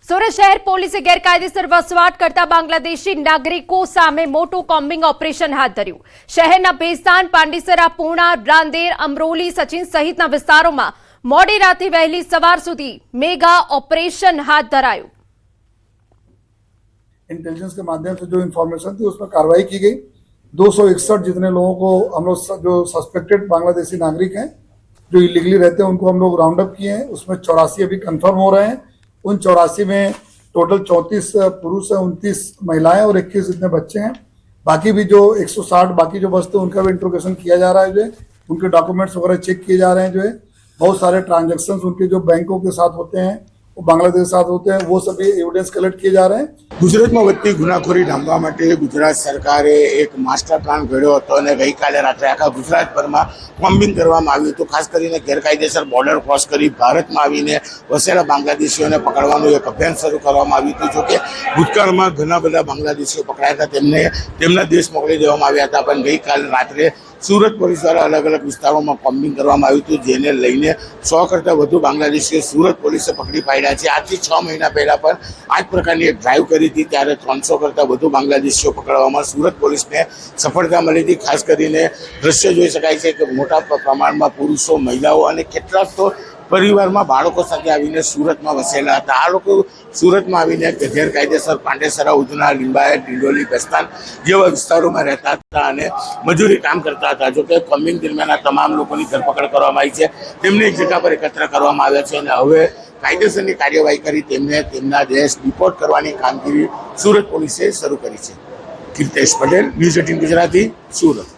સુરત શહેર પોલીસે ગેરકાયદેસર વસવાટ કરતા બાંગ્લાદેશી નાગરિકો સામે મોટું કોમ્બિંગ ઓપરેશન હાથ ધર્યું। શહેરના ભેસ્તાન, પાંડેસરા, પૂર્ણા, રાંદેર, અમરોલી, સચિન સહિતના વિસ્તારોમાં મોડી રાતે વહેલી સવાર સુધી મેગા ऑपरेशन हाथ धराયું। इंटेलिजेंस के माध्यम से जो इन्फॉर्मेशन थी उसमें कार्रवाई की गई। 261 जितने लोगों को हम लोग जो सस्पेक्टेड बांग्लादेशी नागरिक हैं जो इलीगली रहते हैं उनको हम लोग राउंड अप किए हैं। उसमें 84 अभी कंफर्म हो रहे हैं। उन 84 में टोटल 34 पुरुष हैं, 29 महिलाएं और 21 इतने बच्चे हैं। बाकी भी जो 160 बाकी जो बचते हैं उनका भी इंट्रोगेशन किया जा रहा है। जो है उनके डॉक्यूमेंट्स वगैरह चेक किए जा रहे हैं। जो है बहुत सारे ट्रांजेक्शन्स उनके जो बैंकों के साथ होते हैं वो बांग्लादेश के साथ होते हैं, वो सभी एविडेंस कलेक्ट किए जा रहे हैं। ગુજરાતમાં વધતી ગુનાખોરી ડામવા માટે ગુજરાત સરકારે એક માસ્ટર પ્લાન ઘડ્યો હતો અને ગઈકાલે રાત્રે આખા ગુજરાતભરમાં કોમ્બિંગ કરવામાં આવ્યું હતું। ખાસ કરીને ગેરકાયદેસર બોર્ડર ક્રોસ કરી ભારતમાં આવીને વસેલા બાંગ્લાદેશીઓને પકડવાનું એક અભિયાન શરૂ કરવામાં આવ્યું હતું। જોકે ભૂતકાળમાં ઘણા બધા બાંગ્લાદેશીઓ પકડાયા હતા, તેમને તેમના દેશ મોકલી દેવામાં આવ્યા હતા, પણ ગઈકાલે રાત્રે સુરત પોલીસ દ્વારા અલગ અલગ વિસ્તારોમાં કોમ્બિંગ કરવામાં આવ્યું હતું, જેને લઈને 100 કરતાં વધુ બાંગ્લાદેશીઓ સુરત પોલીસે પકડી પાડ્યા છે। આજથી 6 મહિના પહેલા પણ આ જ પ્રકારની એક ડ્રાઈવ કરી હતી, ત્યારે 300 કરતાં વધુ બાંગ્લાદેશીઓ પકડવામાં સુરત પોલીસને સફળતા મળી હતી। ખાસ કરીને દ્રશ્ય જોઈ શકાય છે કે મોટા પ્રમાણમાં પુરુષો, મહિલાઓ અને કેટલાક તો પરિવારમાં બાળકો સાથે આવીને સુરતમાં વસેલા હતા। આ લોકો સુરતમાં આવીને ગેરકાયદેસર પાંડેસરા, ઉધના, લિંબાયત, ડિંડોલી, બેસ્તાન જેવા વિસ્તારોમાં રહેતા હતા અને મજૂરી કામ કરતા હતા। જોકે કોમ્બિંગ દરમિયાન આ તમામ લોકોની ધરપકડ કરવામાં આવી છે, તેમને એક જગ્યા પર એકત્ર કરવામાં આવ્યા છે અને હવે કાયદેસરની કાર્યવાહી કરી તેમને તેમના દેશ ડિપોર્ટ કરવાની કામગીરી સુરત પોલીસે શરૂ કરી છે। કીર્તેશ પટેલ, ન્યૂઝ 18 ગુજરાતી, સુરત।